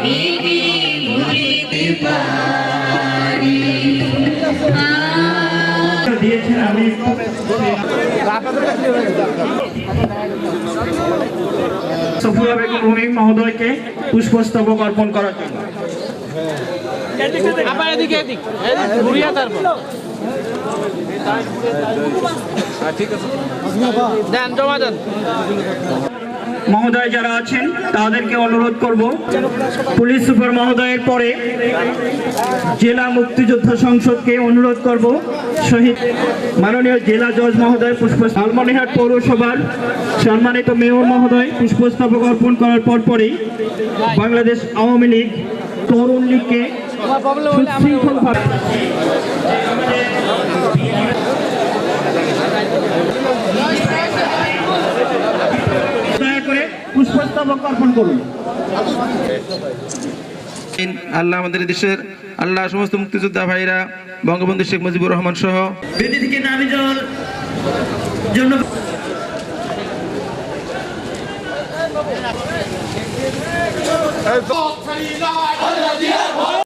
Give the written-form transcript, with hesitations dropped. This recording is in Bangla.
আমি কি ভুলিতে পারি দিয়েছেন। আমি সফিয়া বেগম রুমি মহোদয়কে পুষ্পস্তবক অর্পণ করার জন্য মহোদয় যারা আছেন তাদেরকে অনুরোধ করব, পুলিশ সুপার মহোদয়ের পরে জেলা মুক্তিযোদ্ধা সংসদকে অনুরোধ করব, শহীদ মাননীয় জেলা জজ মহোদয় পুষ্প, লালমনিরহাট পৌরসভার সম্মানিত মেয়র মহোদয় পুষ্পস্তবক অর্পণ করার পরপরই বাংলাদেশ আওয়ামী লীগ তরুণ লীগকে সুশৃঙ্খলভাবে দয়া করে পুষ্পস্তবক অর্পণ করুন। আল্লাহ আমাদের দেশের আল্লাহ সমস্ত মুক্তিযোদ্ধা ভাইরা বঙ্গবন্ধু শেখ মুজিবুর রহমান সহ বেদি থেকে নামে যাওয়ার জন্য